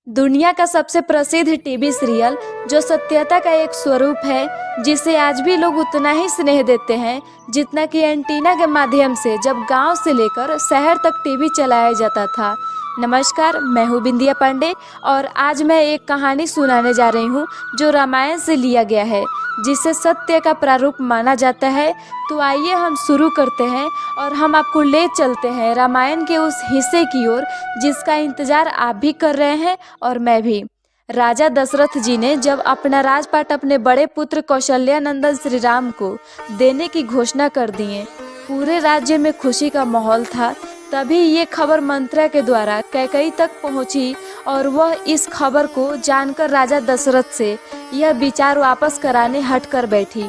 दुनिया का सबसे प्रसिद्ध टीवी सीरियल जो सत्यता का एक स्वरूप है, जिसे आज भी लोग उतना ही स्नेह देते हैं जितना कि एंटीना के माध्यम से जब गांव से लेकर शहर तक टीवी चलाया जाता था। नमस्कार, मैं हूँ बिंदिया पांडे और आज मैं एक कहानी सुनाने जा रही हूँ जो रामायण से लिया गया है, जिसे सत्य का प्रारूप माना जाता है। तो आइए हम शुरू करते हैं और हम आपको ले चलते हैं रामायण के उस हिस्से की ओर जिसका इंतजार आप भी कर रहे हैं और मैं भी। राजा दशरथ जी ने जब अपना राजपाट अपने बड़े पुत्र कौशल्या नंदन श्री राम को देने की घोषणा कर दिए, पूरे राज्य में खुशी का माहौल था। तभी ये खबर मंत्रा के द्वारा कैकई तक पहुंची और वह इस खबर को जानकर राजा दशरथ से यह विचार वापस कराने हट कर बैठी।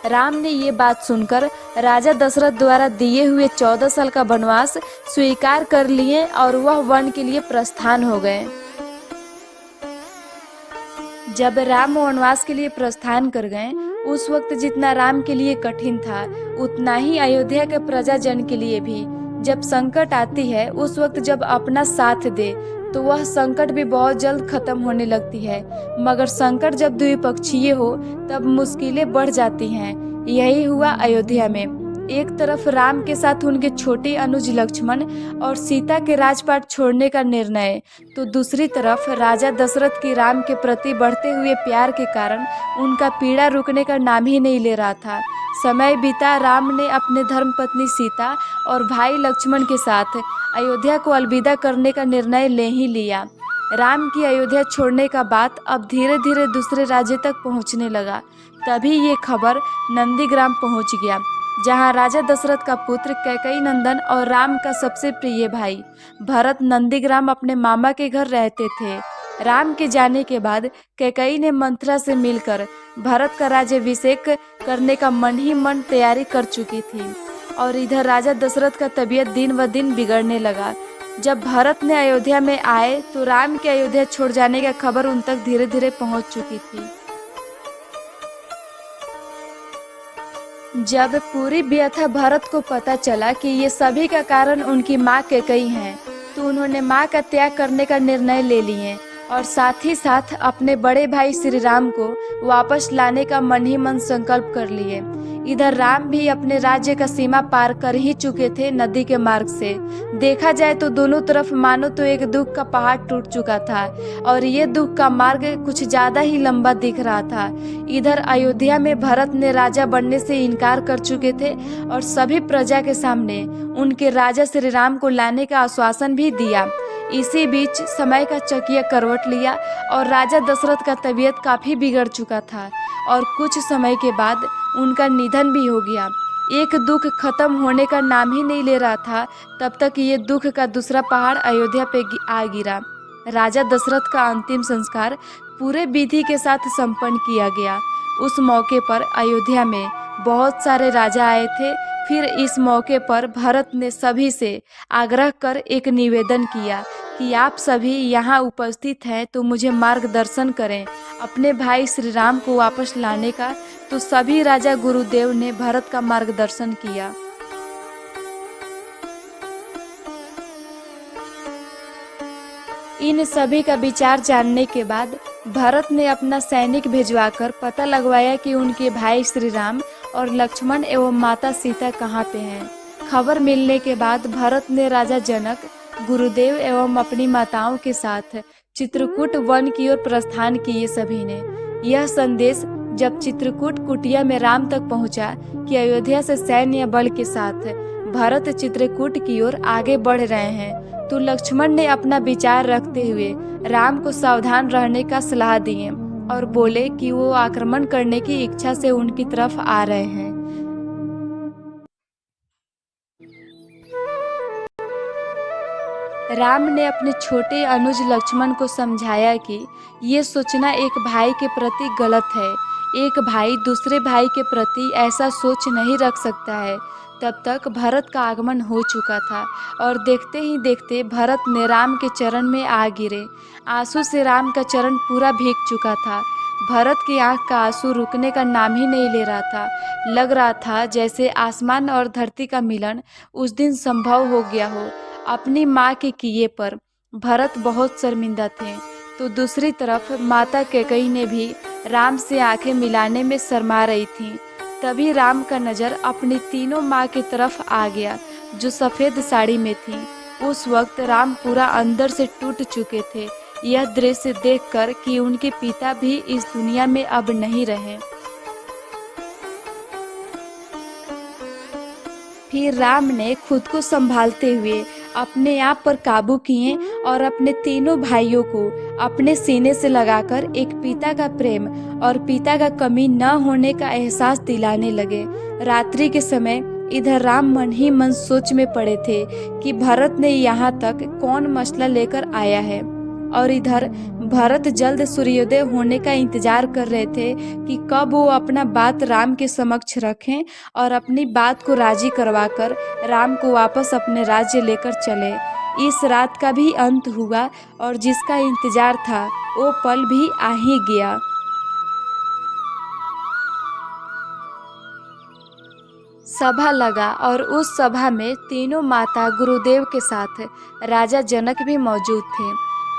राम ने ये बात सुनकर राजा दशरथ द्वारा दिए हुए 14 साल का वनवास स्वीकार कर लिए और वह वन के लिए प्रस्थान हो गए। जब राम वनवास के लिए प्रस्थान कर गए, उस वक्त जितना राम के लिए कठिन था, उतना ही अयोध्या के प्रजाजन के लिए भी। जब संकट आती है, उस वक्त जब अपना साथ दे तो वह संकट भी बहुत जल्द खत्म होने लगती है, मगर संकट जब द्विपक्षीय हो तब मुश्किलें बढ़ जाती हैं। यही हुआ अयोध्या में। एक तरफ राम के साथ उनके छोटे अनुज लक्ष्मण और सीता के राजपाट छोड़ने का निर्णय, तो दूसरी तरफ राजा दशरथ की राम के प्रति बढ़ते हुए प्यार के कारण उनका पीड़ा रुकने का नाम ही नहीं ले रहा था। समय बीता, राम ने अपने धर्मपत्नी सीता और भाई लक्ष्मण के साथ अयोध्या को अलविदा करने का निर्णय ले ही लिया। राम की अयोध्या छोड़ने का बात अब धीरे धीरे दूसरे राज्य तक पहुंचने लगा। तभी ये खबर नंदीग्राम पहुंच गया, जहां राजा दशरथ का पुत्र कैकई नंदन और राम का सबसे प्रिय भाई भरत नंदीग्राम अपने मामा के घर रहते थे। राम के जाने के बाद कैकई ने मंथरा से मिलकर भरत का राज्याभिषेक करने का मन ही मन तैयारी कर चुकी थी और इधर राजा दशरथ का तबीयत दिन ब दिन बिगड़ने लगा। जब भरत ने अयोध्या में आए तो राम के अयोध्या छोड़ जाने का खबर उन तक धीरे धीरे पहुंच चुकी थी। जब पूरी व्यथा भरत को पता चला कि ये सभी का कारण उनकी माँ कैकई हैं, तो उन्होंने माँ का त्याग करने का निर्णय ले लिए और साथ ही साथ अपने बड़े भाई श्री राम को वापस लाने का मन ही मन संकल्प कर लिए। इधर राम भी अपने राज्य का सीमा पार कर ही चुके थे नदी के मार्ग से। देखा जाए तो दोनों तरफ मानो तो एक दुख का पहाड़ टूट चुका था और ये दुख का मार्ग कुछ ज्यादा ही लंबा दिख रहा था। इधर अयोध्या में भरत ने राजा बनने से इनकार कर चुके थे और सभी प्रजा के सामने उनके राजा श्री राम को लाने का आश्वासन भी दिया। इसी बीच समय का चकिया करवट लिया और राजा दशरथ का तबीयत काफी बिगड़ चुका था और कुछ समय के बाद उनका निधन भी हो गया। एक दुख खत्म होने का नाम ही नहीं ले रहा था, तब तक ये दुख का दूसरा पहाड़ अयोध्या पे आ गिरा। राजा दशरथ का अंतिम संस्कार पूरे विधि के साथ संपन्न किया गया। उस मौके पर अयोध्या में बहुत सारे राजा आए थे। फिर इस मौके पर भरत ने सभी से आग्रह कर एक निवेदन किया कि आप सभी यहाँ उपस्थित हैं तो मुझे मार्गदर्शन करें अपने भाई श्री राम को वापस लाने का। तो सभी राजा गुरुदेव ने भरत का मार्गदर्शन किया। इन सभी का विचार जानने के बाद भरत ने अपना सैनिक भिजवाकर पता लगवाया कि उनके भाई श्री राम और लक्ष्मण एवं माता सीता कहाँ पे हैं। खबर मिलने के बाद भरत ने राजा जनक, गुरुदेव एवं अपनी माताओं के साथ चित्रकूट वन की ओर प्रस्थान किए। सभी ने यह संदेश जब चित्रकूट कुटिया में राम तक पहुंचा कि अयोध्या से सैन्य बल के साथ भरत चित्रकूट की ओर आगे बढ़ रहे हैं, तो लक्ष्मण ने अपना विचार रखते हुए राम को सावधान रहने का सलाह दिए और बोले कि वो आक्रमण करने की इच्छा से उनकी तरफ आ रहे हैं। राम ने अपने छोटे अनुज लक्ष्मण को समझाया कि ये सोचना एक भाई के प्रति गलत है। एक भाई दूसरे भाई के प्रति ऐसा सोच नहीं रख सकता है। तब तक भरत का आगमन हो चुका था और देखते ही देखते भरत ने राम के चरण में आ गिरे। आंसू से राम का चरण पूरा भीग चुका था। भरत की आंख का आंसू रुकने का नाम ही नहीं ले रहा था। लग रहा था जैसे आसमान और धरती का मिलन उस दिन संभव हो गया हो। अपनी माँ के किए पर भरत बहुत शर्मिंदा थे। तो दूसरी तरफ माता कैकेयी ने भी राम से आंखें मिलाने में शर्मा रही थी। तभी राम का नज़र अपनी तीनों माँ की तरफ आ गया जो सफ़ेद साड़ी में थी। उस वक्त राम पूरा अंदर से टूट चुके थे, यह दृश्य देखकर कि उनके पिता भी इस दुनिया में अब नहीं रहे। फिर राम ने खुद को संभालते हुए अपने आप पर काबू किए और अपने तीनों भाइयों को अपने सीने से लगाकर एक पिता का प्रेम और पिता का कमी न होने का एहसास दिलाने लगे। रात्रि के समय इधर राम मन ही मन सोच में पड़े थे कि भरत ने यहाँ तक कौन मसला लेकर आया है, और इधर भरत जल्द सूर्योदय होने का इंतजार कर रहे थे कि कब वो अपना बात राम के समक्ष रखें और अपनी बात को राजी करवाकर राम को वापस अपने राज्य लेकर चले। इस रात का भी अंत हुआ और जिसका इंतजार था वो पल भी आ ही गया। सभा लगा और उस सभा में तीनों माता गुरुदेव के साथ राजा जनक भी मौजूद थे।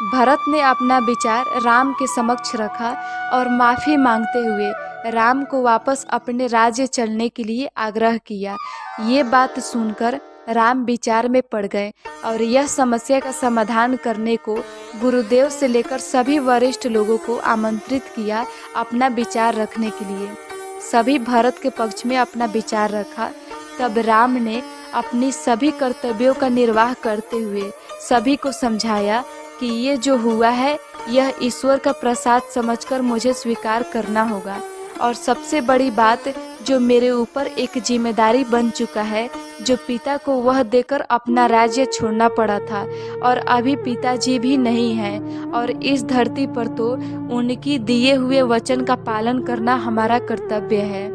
भरत ने अपना विचार राम के समक्ष रखा और माफ़ी मांगते हुए राम को वापस अपने राज्य चलने के लिए आग्रह किया। ये बात सुनकर राम विचार में पड़ गए और यह समस्या का समाधान करने को गुरुदेव से लेकर सभी वरिष्ठ लोगों को आमंत्रित किया अपना विचार रखने के लिए। सभी भरत के पक्ष में अपना विचार रखा। तब राम ने अपनी सभी कर्तव्यों का निर्वाह करते हुए सभी को समझाया कि ये जो हुआ है यह ईश्वर का प्रसाद समझकर मुझे स्वीकार करना होगा, और सबसे बड़ी बात जो मेरे ऊपर एक जिम्मेदारी बन चुका है, जो पिता को वह देकर अपना राज्य छोड़ना पड़ा था और अभी पिताजी भी नहीं हैं, और इस धरती पर तो उनकी दिए हुए वचन का पालन करना हमारा कर्तव्य है।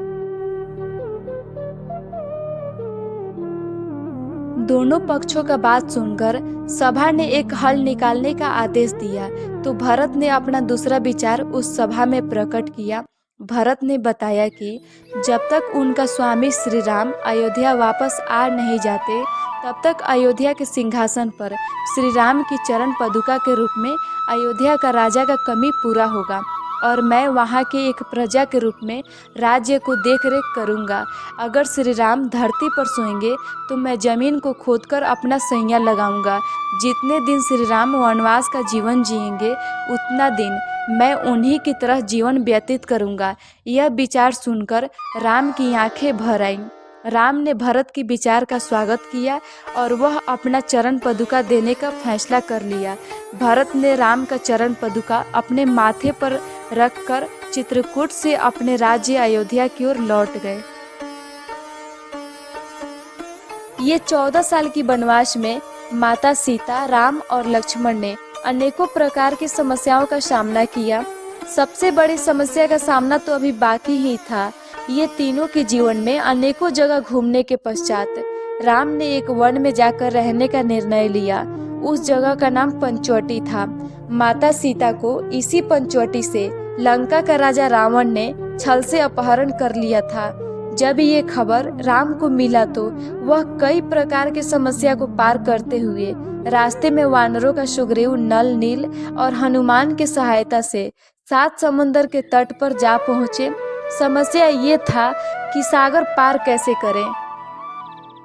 दोनों पक्षों का बात सुनकर सभा ने एक हल निकालने का आदेश दिया तो भरत ने अपना दूसरा विचार उस सभा में प्रकट किया। भरत ने बताया कि जब तक उनका स्वामी श्री राम अयोध्या वापस आ नहीं जाते तब तक अयोध्या के सिंहासन पर श्री राम की चरण पदुका के रूप में अयोध्या का राजा का कमी पूरा होगा, और मैं वहाँ के एक प्रजा के रूप में राज्य को देखरेख करूँगा। अगर श्री राम धरती पर सोएंगे तो मैं जमीन को खोदकर अपना सैया लगाऊंगा। जितने दिन श्री राम वनवास का जीवन जिएंगे उतना दिन मैं उन्हीं की तरह जीवन व्यतीत करूँगा। यह विचार सुनकर राम की आंखें भर आईं। राम ने भरत की विचार का स्वागत किया और वह अपना चरण पदुका देने का फैसला कर लिया। भरत ने राम का चरण पदुका अपने माथे पर रखकर चित्रकूट से अपने राज्य अयोध्या की ओर लौट गए। ये 14 साल की वनवास में माता सीता, राम और लक्ष्मण ने अनेकों प्रकार की समस्याओं का सामना किया। सबसे बड़ी समस्या का सामना तो अभी बाकी ही था। ये तीनों के जीवन में अनेकों जगह घूमने के पश्चात राम ने एक वन में जाकर रहने का निर्णय लिया। उस जगह का नाम पंचवटी था। माता सीता को इसी पंचवटी से लंका का राजा रावण ने छल से अपहरण कर लिया था। जब ये खबर राम को मिला तो वह कई प्रकार की समस्या को पार करते हुए रास्ते में वानरों का सुग्रीव, नल, नील और हनुमान की सहायता से 7 समुद्र के तट पर जा पहुँचे। समस्या ये था कि सागर पार कैसे करें।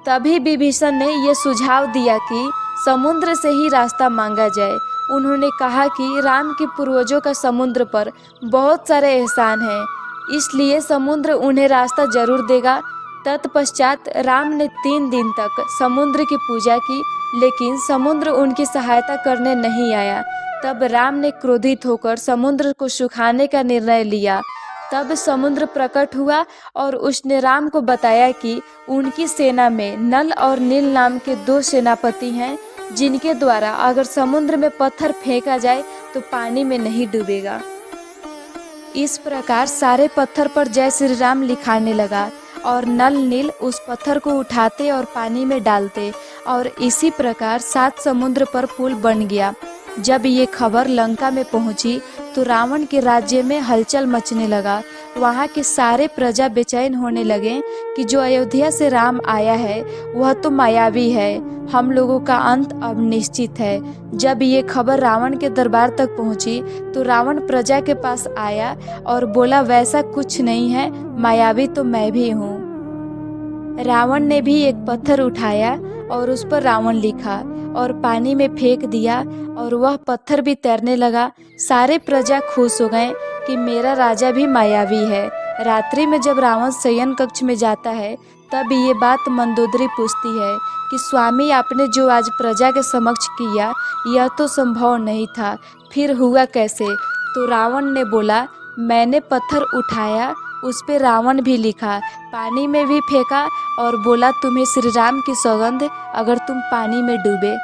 तभी विभीषण ने यह सुझाव दिया कि समुद्र से ही रास्ता मांगा जाए। उन्होंने कहा कि राम के पूर्वजों का समुद्र पर बहुत सारे एहसान हैं, इसलिए समुद्र उन्हें रास्ता जरूर देगा। तत्पश्चात राम ने 3 दिन तक समुद्र की पूजा की, लेकिन समुद्र उनकी सहायता करने नहीं आया। तब राम ने क्रोधित होकर समुद्र को सुखाने का निर्णय लिया। तब समुद्र प्रकट हुआ और उसने राम को बताया कि उनकी सेना में नल और नील नाम के 2 सेनापति हैं, जिनके द्वारा अगर समुद्र में पत्थर फेंका जाए तो पानी में नहीं डूबेगा। इस प्रकार सारे पत्थर पर जय श्री राम लिखाने लगा और नल नील उस पत्थर को उठाते और पानी में डालते, और इसी प्रकार 7 समुद्र पर पुल बन गया। जब ये खबर लंका में पहुंची तो रावण के राज्य में हलचल मचने लगा। वहाँ के सारे प्रजा बेचैन होने लगे कि जो अयोध्या से राम आया है वह तो मायावी है, हम लोगों का अंत अब निश्चित है। जब ये खबर रावण के दरबार तक पहुंची तो रावण प्रजा के पास आया और बोला, वैसा कुछ नहीं है, मायावी तो मैं भी हूँ। रावण ने भी एक पत्थर उठाया और उस पर रावण लिखा और पानी में फेंक दिया और वह पत्थर भी तैरने लगा। सारे प्रजा खुश हो गए कि मेरा राजा भी मायावी है। रात्रि में जब रावण शयन कक्ष में जाता है तब ये बात मंदोदरी पूछती है कि स्वामी, आपने जो आज प्रजा के समक्ष किया यह तो संभव नहीं था, फिर हुआ कैसे? तो रावण ने बोला, मैंने पत्थर उठाया, उस पे रावण भी लिखा, पानी में भी फेंका और बोला, तुम्हें श्री राम की सौगंध, अगर तुम पानी में डूबे